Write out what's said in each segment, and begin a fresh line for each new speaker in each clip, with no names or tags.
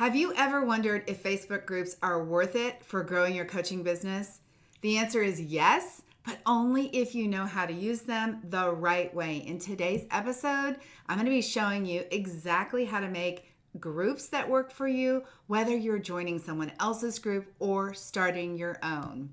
Have you ever wondered if Facebook groups are worth it for growing your coaching business? The answer is yes, but only if you know how to use them the right way. In today's episode, I'm going to be showing you exactly how to make groups that work for you, whether you're joining someone else's group or starting your own.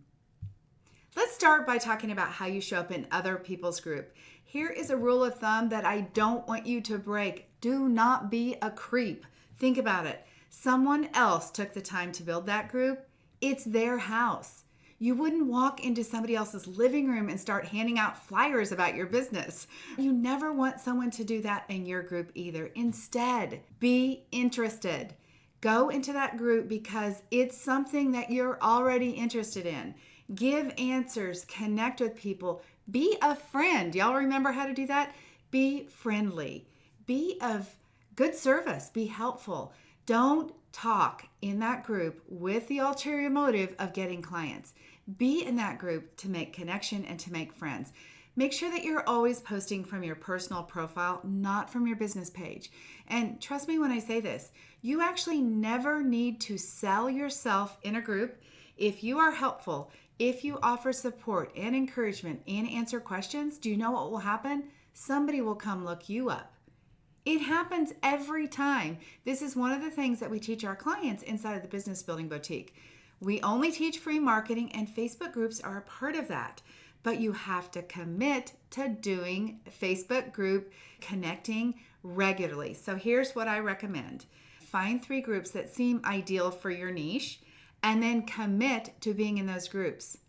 Let's start by talking about how you show up in other people's group. Here is a rule of thumb that I don't want you to break. Do not be a creep. Think about it. Someone else took the time to build that group. It's their house. You wouldn't walk into somebody else's living room and start handing out flyers about your business. You never want someone to do that in your group either. Instead, be interested. Go into that group because it's something that you're already interested in. Give answers, connect with people, be a friend. Y'all remember how to do that? Be friendly, be of good service, be helpful. Don't talk in that group with the ulterior motive of getting clients. Be in that group to make connection and to make friends. Make sure that you're always posting from your personal profile, not from your business page. And trust me when I say this, you actually never need to sell yourself in a group. If you are helpful, if you offer support and encouragement and answer questions, do you know what will happen? Somebody will come look you up. It happens every time. This is one of the things that we teach our clients inside of the Business Building Boutique. We only teach free marketing, and Facebook groups are a part of that. But you have to commit to doing Facebook group connecting regularly. So here's what I recommend. Find 3 groups that seem ideal for your niche, and then commit to being in those groups.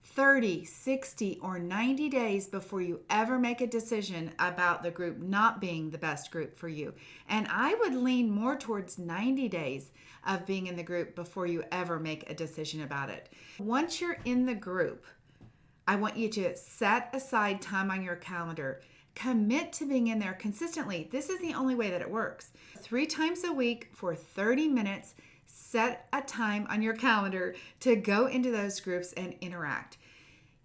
30, 60, or 90 days before you ever make a decision about the group not being the best group for you. And I would lean more towards 90 days of being in the group before you ever make a decision about it. Once you're in the group, I want you to set aside time on your calendar. Commit to being in there consistently. This is the only way that it works. 3 times a week for 30 minutes. Set a time on your calendar to go into those groups and interact.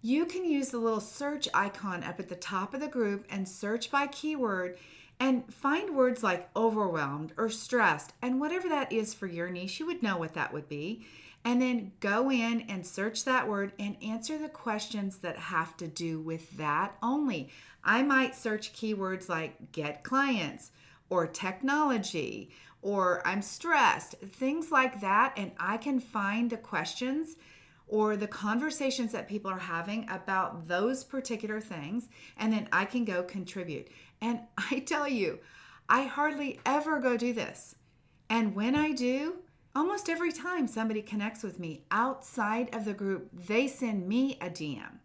You can use the little search icon up at the top of the group and search by keyword and find words like overwhelmed or stressed, and whatever that is for your niche, you would know what that would be. And then go in and search that word and answer the questions that have to do with that only. I might search keywords like get clients or technology or I'm stressed, things like that, and I can find the questions or the conversations that people are having about those particular things, and then I can go contribute. And I tell you, I hardly ever go do this. And when I do, almost every time somebody connects with me outside of the group, they send me a DM.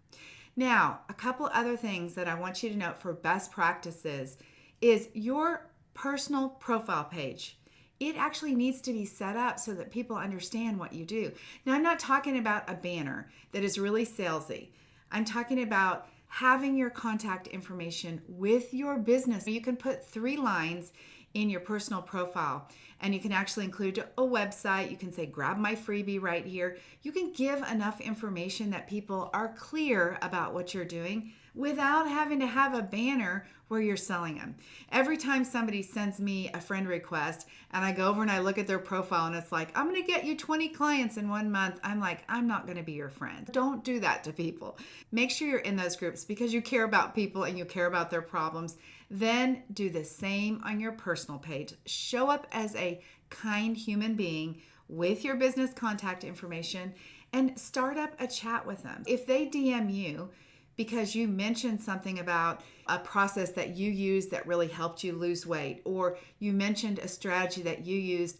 Now, a couple other things that I want you to note for best practices is your personal profile page. It actually needs to be set up so that people understand what you do. Now, I'm not talking about a banner that is really salesy. I'm talking about having your contact information with your business. You can put 3 lines in your personal profile, and you can actually include a website. You can say, grab my freebie right here. You can give enough information that people are clear about what you're doing without having to have a banner where you're selling them. Every time somebody sends me a friend request and I go over and I look at their profile and it's like, I'm going to get you 20 clients in 1 month. I'm like, I'm not going to be your friend. Don't do that to people. Make sure you're in those groups because you care about people and you care about their problems. Then do the same on your personal page. Show up as a kind human being with your business contact information and start up a chat with them. If they DM you because you mentioned something about a process that you used that really helped you lose weight, or you mentioned a strategy that you used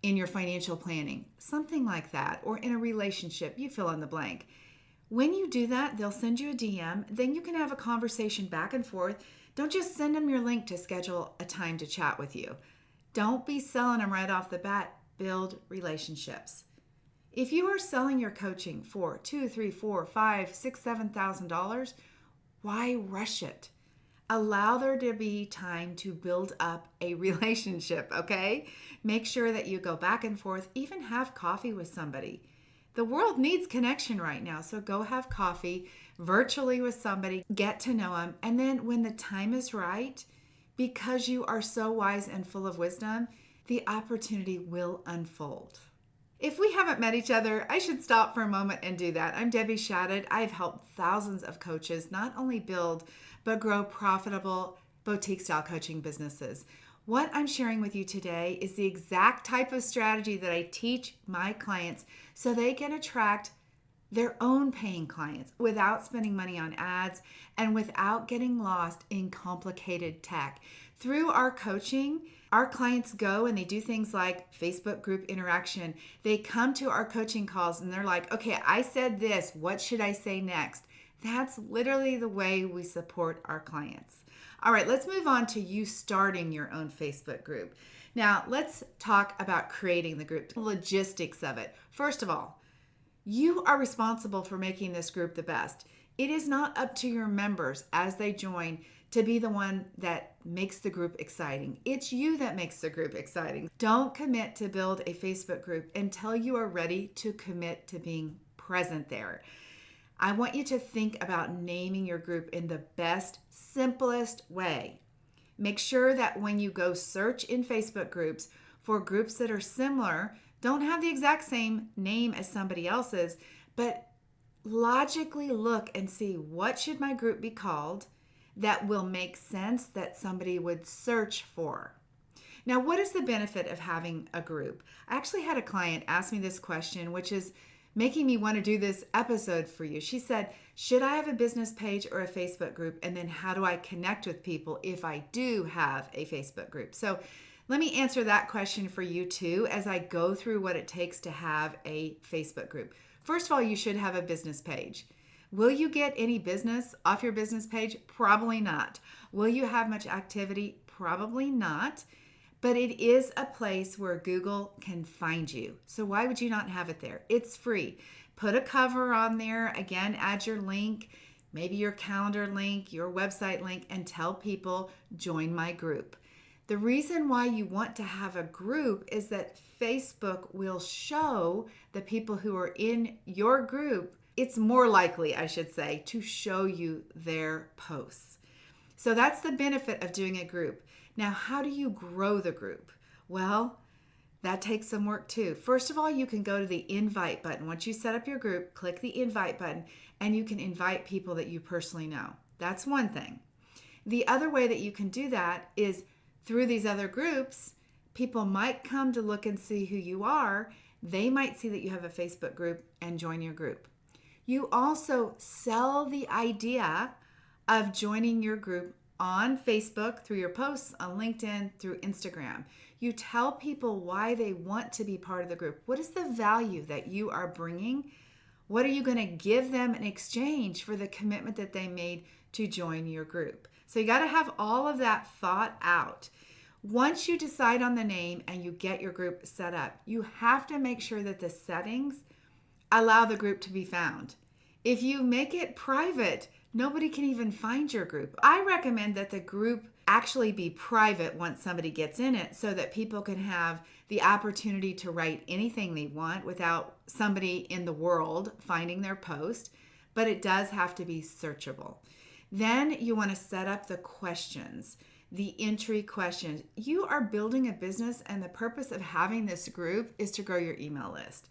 in your financial planning, something like that, or in a relationship, you fill in the blank. When you do that, they'll send you a DM, then you can have a conversation back and forth. Don't just send them your link to schedule a time to chat with you. Don't be selling them right off the bat. Build relationships. If you are selling your coaching for $2,000, $3,000, $4,000, $5,000, $6,000, $7,000, why rush it? Allow there to be time to build up a relationship, okay? Make sure that you go back and forth, even have coffee with somebody. The world needs connection right now, so go have coffee virtually with somebody, get to know them, and then when the time is right, because you are so wise and full of wisdom, the opportunity will unfold. If we haven't met each other, I should stop for a moment and do that. I'm Debbie Shadid. I've helped thousands of coaches not only build, but grow profitable boutique-style coaching businesses. What I'm sharing with you today is the exact type of strategy that I teach my clients so they can attract their own paying clients without spending money on ads and without getting lost in complicated tech. Through our coaching, our clients go and they do things like Facebook group interaction. They come to our coaching calls and they're like, okay, I said this, what should I say next? That's literally the way we support our clients. All right, let's move on to you starting your own Facebook group. Now, let's talk about creating the group, the logistics of it. First of all, you are responsible for making this group the best. It is not up to your members as they join to be the one that makes the group exciting. It's you that makes the group exciting. Don't commit to build a Facebook group until you are ready to commit to being present there. I want you to think about naming your group in the best, simplest way. Make sure that when you go search in Facebook groups for groups that are similar, don't have the exact same name as somebody else's, but logically look and see what should my group be called that will make sense that somebody would search for. Now, what is the benefit of having a group? I actually had a client ask me this question, which is making me want to do this episode for you. She said, should I have a business page or a Facebook group? And then how do I connect with people if I do have a Facebook group? So let me answer that question for you too as I go through what it takes to have a Facebook group. First of all, you should have a business page. Will you get any business off your business page? Probably not. Will you have much activity? Probably not. But it is a place where Google can find you. So why would you not have it there? It's free. Put a cover on there. Again, add your link, maybe your calendar link, your website link, and tell people, join my group. The reason why you want to have a group is that Facebook will show the people who are in your group, it's more likely, I should say, to show you their posts. So that's the benefit of doing a group. Now, how do you grow the group? Well, that takes some work too. First of all, you can go to the invite button. Once you set up your group, click the invite button and you can invite people that you personally know. That's one thing. The other way that you can do that is through these other groups, people might come to look and see who you are. They might see that you have a Facebook group and join your group. You also sell the idea of joining your group on Facebook, through your posts, on LinkedIn, through Instagram. You tell people why they want to be part of the group. What is the value that you are bringing? What are you going to give them in exchange for the commitment that they made to join your group? So you got to have all of that thought out. Once you decide on the name and you get your group set up, you have to make sure that the settings allow the group to be found. If you make it private, nobody can even find your group. I recommend that the group actually be private once somebody gets in it so that people can have the opportunity to write anything they want without somebody in the world finding their post, but it does have to be searchable. Then you want to set up the questions, the entry questions. You are building a business and the purpose of having this group is to grow your email list.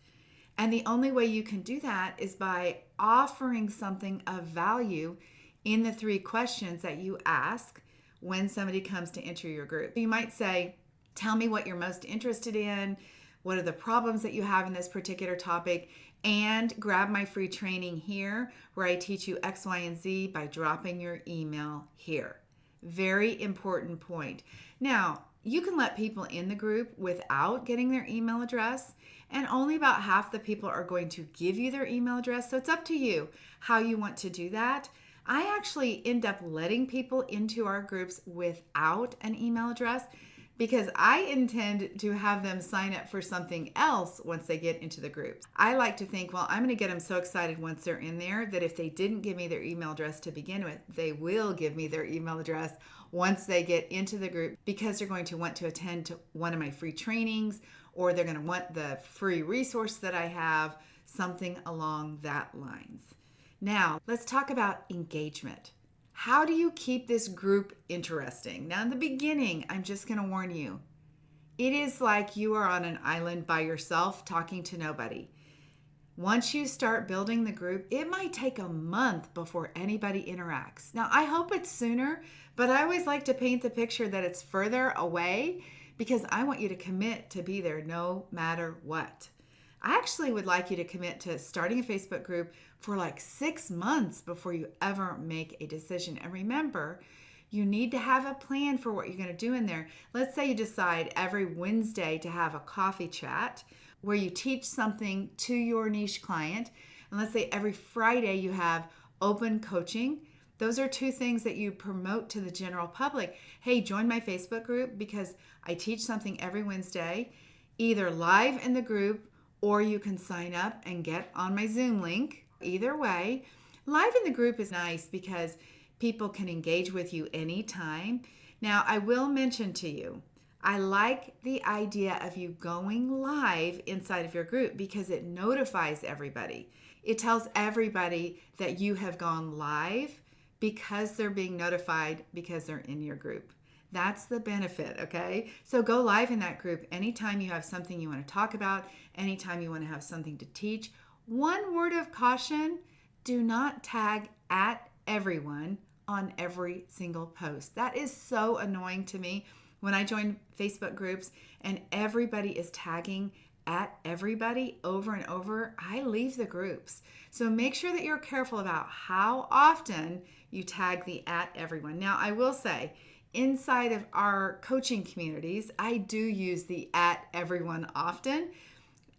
And the only way you can do that is by offering something of value in the 3 questions that you ask when somebody comes to enter your group. You might say, tell me what you're most interested in, what are the problems that you have in this particular topic, and grab my free training here where I teach you X, Y, and Z by dropping your email here. Very important point. Now, you can let people in the group without getting their email address, and only about half the people are going to give you their email address. So it's up to you how you want to do that. I actually end up letting people into our groups without an email address because I intend to have them sign up for something else once they get into the groups. I like to think, well, I'm going to get them so excited once they're in there that if they didn't give me their email address to begin with, they will give me their email address once they get into the group because they're going to want to attend to one of my free trainings or they're going to want the free resource that I have, something along that lines. Now, let's talk about engagement. How do you keep this group interesting? Now, in the beginning, I'm just going to warn you, It is like you are on an island by yourself talking to nobody. Once you start building the group, it might take a month before anybody interacts. Now, I hope it's sooner, but I always like to paint the picture that it's further away because I want you to commit to be there no matter what. I actually would like you to commit to starting a Facebook group for like 6 months before you ever make a decision. And remember, you need to have a plan for what you're going to do in there. Let's say you decide every Wednesday to have a coffee chat where you teach something to your niche client. And let's say every Friday you have open coaching. Those are two things that you promote to the general public. Hey, join my Facebook group because I teach something every Wednesday, either live in the group or you can sign up and get on my Zoom link. Either way, live in the group is nice because people can engage with you anytime. Now, I will mention to you, I like the idea of you going live inside of your group because it notifies everybody. It tells everybody that you have gone live because they're being notified because they're in your group. That's the benefit, okay? So go live in that group anytime you have something you want to talk about, anytime you want to have something to teach. One word of caution, do not tag at everyone on every single post. That is so annoying to me. When I join Facebook groups and everybody is tagging at everybody over and over, I leave the groups. So make sure that you're careful about how often you tag the at everyone. Now, I will say, inside of our coaching communities, I do use the at everyone often.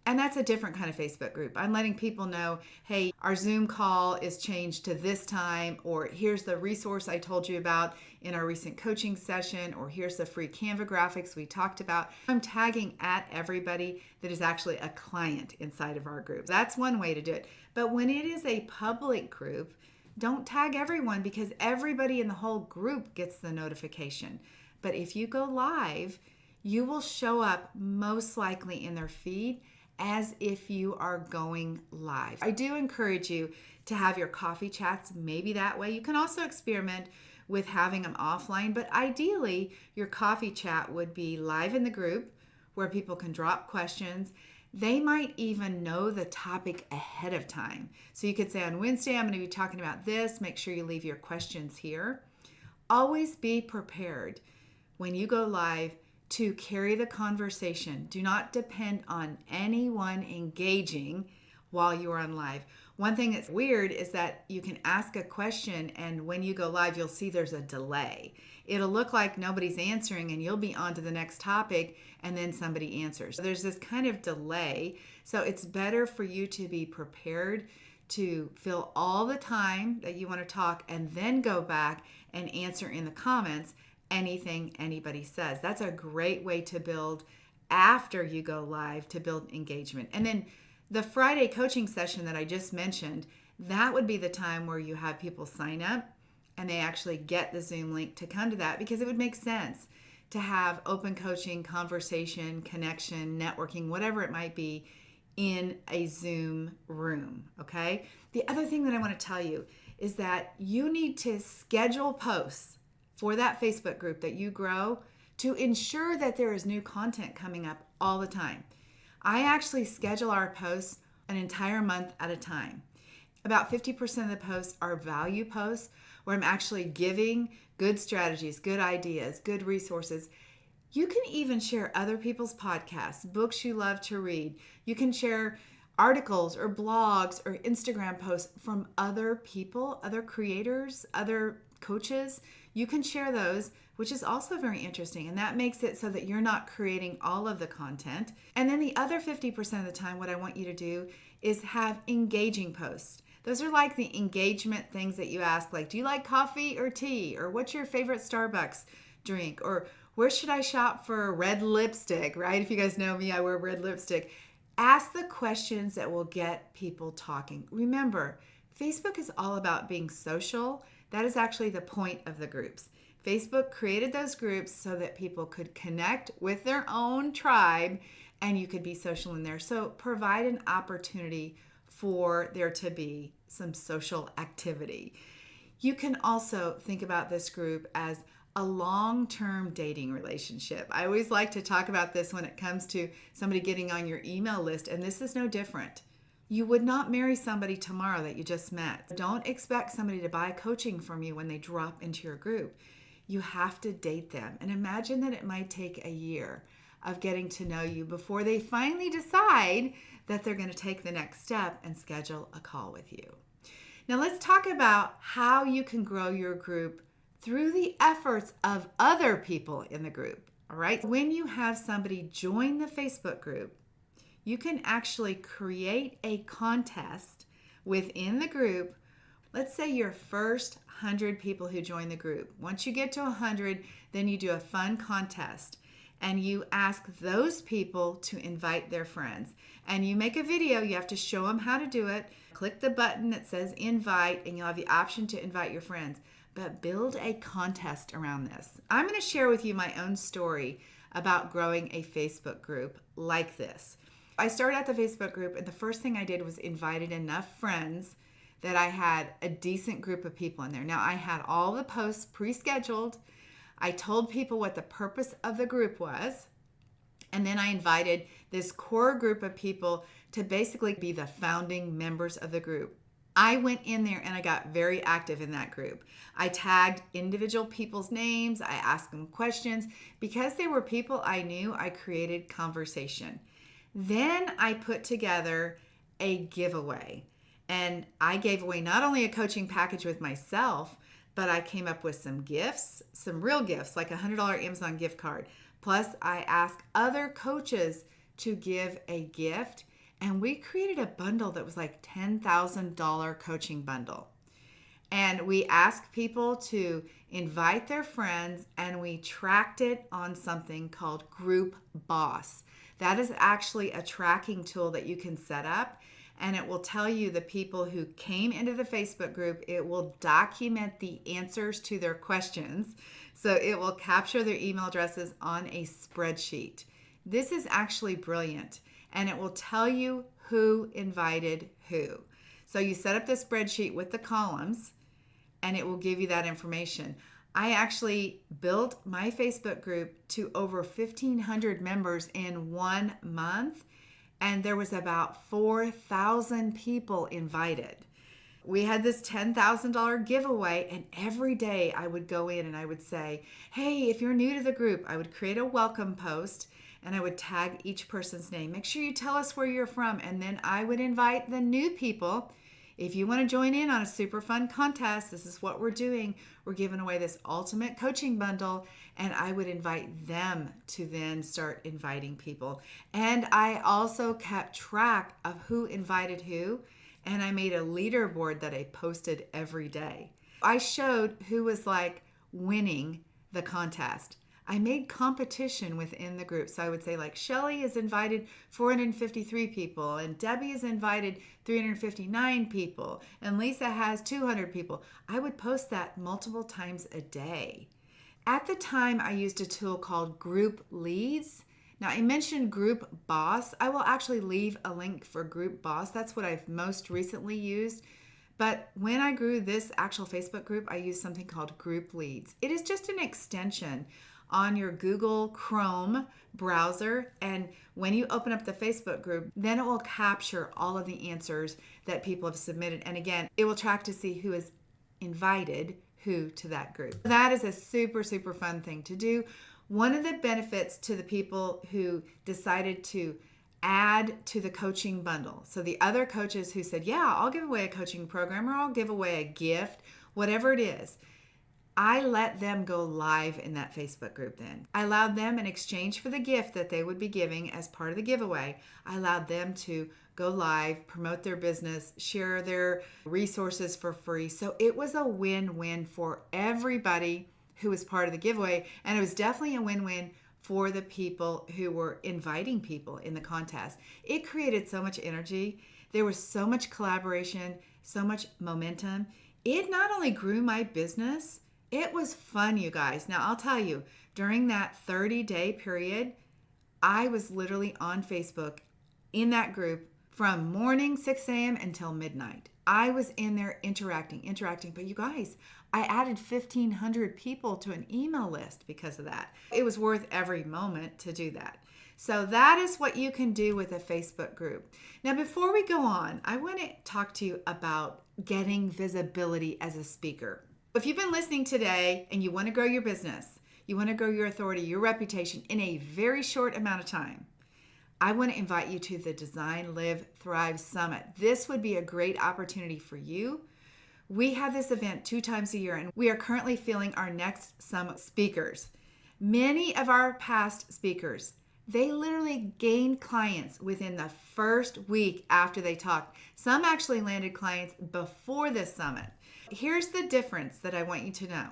And that's a different kind of Facebook group. I'm letting people know, hey, our Zoom call is changed to this time, or here's the resource I told you about in our recent coaching session, or here's the free Canva graphics we talked about. I'm tagging at everybody that is actually a client inside of our group. That's one way to do it. But when it is a public group, don't tag everyone because everybody in the whole group gets the notification. But if you go live, you will show up most likely in their feed as if you are going live. I do encourage you to have your coffee chats maybe that way. You can also experiment with having them offline, but ideally your coffee chat would be live in the group where people can drop questions. They might even know the topic ahead of time. So you could say on Wednesday, I'm going to be talking about this. Make sure you leave your questions here. Always be prepared when you go live to carry the conversation. Do not depend on anyone engaging while you are on live. One thing that's weird is that you can ask a question and when you go live, you'll see there's a delay. It'll look like nobody's answering and you'll be on to the next topic and then somebody answers. So there's this kind of delay. So it's better for you to be prepared to fill all the time that you want to talk and then go back and answer in the comments anything anybody says. That's a great way to build after you go live, to build engagement. And then the Friday coaching session that I just mentioned, that would be the time where you have people sign up and they actually get the Zoom link to come to that, because it would make sense to have open coaching, conversation, connection, networking, whatever it might be, in a Zoom room, okay? The other thing that I want to tell you is that you need to schedule posts for that Facebook group that you grow to ensure that there is new content coming up all the time. I actually schedule our posts an entire month at a time. About 50% of the posts are value posts where I'm actually giving good strategies, good ideas, good resources. You can even share other people's podcasts, books you love to read. You can share articles or blogs or Instagram posts from other people, other creators, other coaches. You can share those, which is also very interesting. And that makes it so that you're not creating all of the content. And then the other 50% of the time, what I want you to do is have engaging posts. Those are like the engagement things that you ask, like, do you like coffee or tea? Or what's your favorite Starbucks drink? Or where should I shop for red lipstick, right? If you guys know me, I wear red lipstick. Ask the questions that will get people talking. Remember, Facebook is all about being social. That is actually the point of the groups. Facebook created those groups so that people could connect with their own tribe and you could be social in there. So provide an opportunity for there to be some social activity. You can also think about this group as a long-term dating relationship. I always like to talk about this when it comes to somebody getting on your email list, and this is no different. You would not marry somebody tomorrow that you just met. Don't expect somebody to buy coaching from you when they drop into your group. You have to date them. And imagine that it might take a year of getting to know you before they finally decide that they're going to take the next step and schedule a call with you. Now let's talk about how you can grow your group through the efforts of other people in the group. All right. When you have somebody join the Facebook group, you can actually create a contest within the group. Let's say your first 100 people who join the group. Once you get to 100, then you do a fun contest and you ask those people to invite their friends. And you make a video, you have to show them how to do it. Click the button that says invite and you'll have the option to invite your friends. But build a contest around this. I'm going to share with you my own story about growing a Facebook group like this. I started at the Facebook group and the first thing I did was invited enough friends that I had a decent group of people in there. Now I had all the posts pre-scheduled. I told people what the purpose of the group was. And then I invited this core group of people to basically be the founding members of the group. I went in there and I got very active in that group. I tagged individual people's names. I asked them questions. Because they were people I knew, I created conversation. Then I put together a giveaway. And I gave away not only a coaching package with myself, but I came up with some gifts, some real gifts, like a $100 Amazon gift card. Plus, I asked other coaches to give a gift. And we created a bundle that was like $10,000 coaching bundle. And we asked people to invite their friends and we tracked it on something called Group Boss. That is actually a tracking tool that you can set up and it will tell you the people who came into the Facebook group. It will document the answers to their questions. So it will capture their email addresses on a spreadsheet. This is actually brilliant. And it will tell you who invited who. So you set up the spreadsheet with the columns and it will give you that information. I actually built my Facebook group to over 1,500 members in 1 month, and there was about 4,000 people invited. We had this $10,000 giveaway, and every day I would go in and I would say, hey, if you're new to the group, I would create a welcome post and I would tag each person's name. Make sure you tell us where you're from, and then I would invite the new people. If you want to join in on a super fun contest, this is what we're doing. We're giving away this ultimate coaching bundle, and I would invite them to then start inviting people. And I also kept track of who invited who, and I made a leaderboard that I posted every day. I showed who was like winning the contest. I made competition within the group. So I would say like Shelly has invited 453 people and Debbie has invited 359 people and Lisa has 200 people. I would post that multiple times a day. At the time, I used a tool called Group Leads. Now I mentioned Group Boss. I will actually leave a link for Group Boss. That's what I've most recently used. But when I grew this actual Facebook group, I used something called Group Leads. It is just an extension on your Google Chrome browser, and when you open up the Facebook group, then it will capture all of the answers that people have submitted, and again, it will track to see who has invited who to that group. That is a super fun thing to do. One of the benefits to the people who decided to add to the coaching bundle, so the other coaches who said, yeah, I'll give away a coaching program or I'll give away a gift, whatever it is, I let them go live in that Facebook group then. I allowed them, in exchange for the gift that they would be giving as part of the giveaway, I allowed them to go live, promote their business, share their resources for free. So it was a win-win for everybody who was part of the giveaway. And it was definitely a win-win for the people who were inviting people in the contest. It created so much energy. There was so much collaboration, so much momentum. It not only grew my business, it was fun, you guys. Now, I'll tell you, during that 30-day period, I was literally on Facebook in that group from morning 6 a.m. until midnight. I was in there interacting. But you guys, I added 1,500 people to an email list because of that. It was worth every moment to do that. So that is what you can do with a Facebook group. Now, before we go on, I want to talk to you about getting visibility as a speaker. If you've been listening today and you want to grow your business, you want to grow your authority, your reputation in a very short amount of time, I want to invite you to the Design, Live, Thrive Summit. This would be a great opportunity for you. We have this event 2 times a year, and we are currently filling our next summit speakers. Many of our past speakers, they literally gained clients within the first week after they talked. Some actually landed clients before this summit. Here's the difference that I want you to know.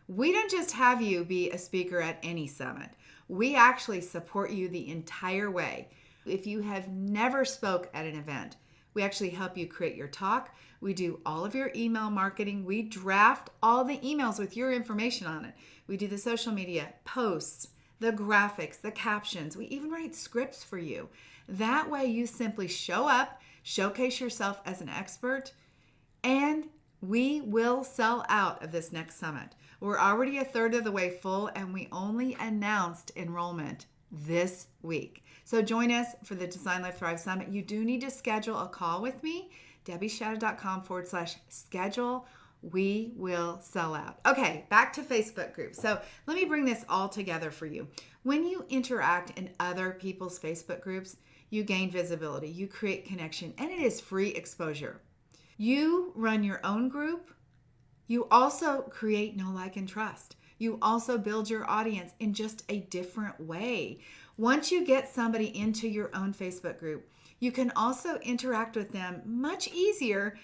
We don't just have you be a speaker at any summit. We actually support you the entire way. If you have never spoke at an event, we actually help you create your talk. We do all of your email marketing. We draft all the emails with your information on it. We do the social media posts, the graphics, the captions. We even write scripts for you. That way you simply show up, showcase yourself as an expert, and we will sell out of this next summit. We're already a third of the way full, and we only announced enrollment this week. So join us for the Design, Live, Thrive Summit. You do need to schedule a call with me, DebbieShadid.com/schedule. We will sell out. Okay, back to Facebook groups. So let me bring this all together for you. When you interact in other people's Facebook groups, you gain visibility, you create connection, and it is free exposure. You run your own group. You also create know, like, and trust. You also build your audience in just a different way. Once you get somebody into your own Facebook group, you can also interact with them much easier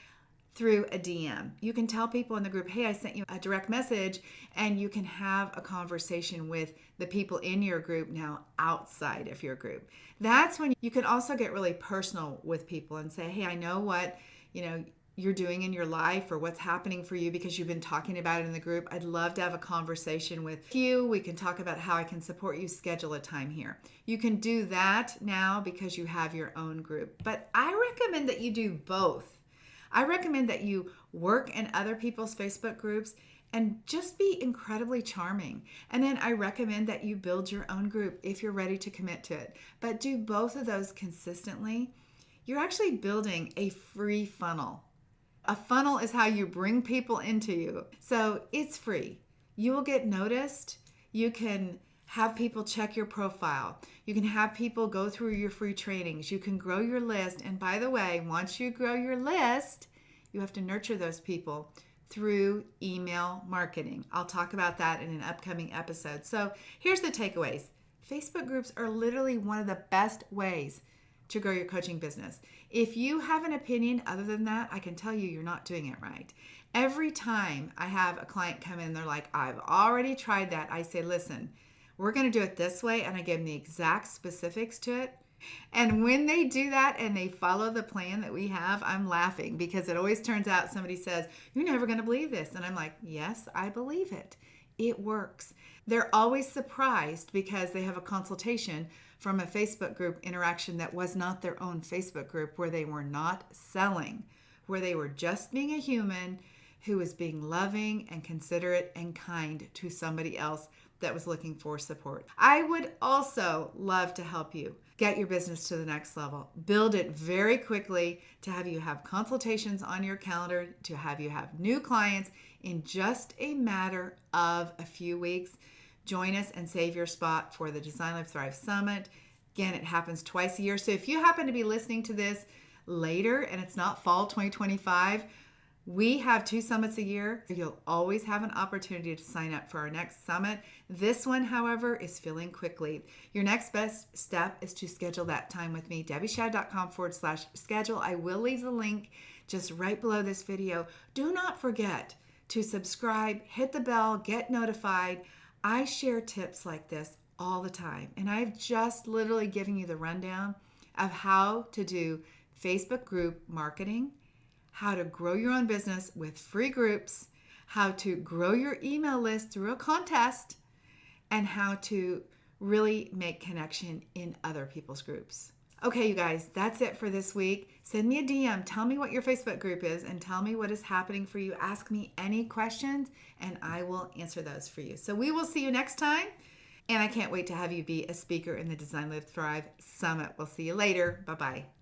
through a DM. You can tell people in the group, hey, I sent you a direct message, and you can have a conversation with the people in your group now outside of your group. That's when you can also get really personal with people and say, hey, I know what, you're doing in your life or what's happening for you because you've been talking about it in the group. I'd love to have a conversation with you. We can talk about how I can support you. Schedule a time here. You can do that now because you have your own group. But I recommend that you do both. I recommend that you work in other people's Facebook groups and just be incredibly charming. And then I recommend that you build your own group if you're ready to commit to it. But do both of those consistently. You're actually building a free funnel. A funnel is how you bring people into you. So it's free. You will get noticed. You can have people check your profile. You can have people go through your free trainings. You can grow your list. And by the way, once you grow your list, you have to nurture those people through email marketing. I'll talk about that in an upcoming episode. So here's the takeaways. Facebook groups are literally one of the best ways to grow your coaching business. If you have an opinion other than that, I can tell you you're not doing it right. Every time I have a client come in, they're like, I've already tried that. I say, listen, we're going to do it this way. And I give them the exact specifics to it. And when they do that and they follow the plan that we have, I'm laughing because it always turns out somebody says, you're never going to believe this. And I'm like, yes, I believe it. It works. They're always surprised because they have a consultation from a Facebook group interaction that was not their own Facebook group, where they were not selling, where they were just being a human who was being loving and considerate and kind to somebody else that was looking for support. I would also love to help you get your business to the next level. Build it very quickly to have you have consultations on your calendar, to have you have new clients in just a matter of a few weeks. Join us and save your spot for the Design, Live, Thrive Summit. Again, it happens twice a year. So if you happen to be listening to this later and it's not fall 2025, we have 2 summits a year. You'll always have an opportunity to sign up for our next summit. This one, however, is filling quickly. Your next best step is to schedule that time with me, DebbieShadid.com/schedule. I will leave the link just right below this video. Do not forget to subscribe, hit the bell, get notified. I share tips like this all the time, and I've just literally given you the rundown of how to do Facebook group marketing, how to grow your own business with free groups, how to grow your email list through a contest, and how to really make connection in other people's groups. Okay, you guys, that's it for this week. Send me a DM. Tell me what your Facebook group is and tell me what is happening for you. Ask me any questions and I will answer those for you. So we will see you next time. And I can't wait to have you be a speaker in the Design Live Thrive Summit. We'll see you later. Bye bye.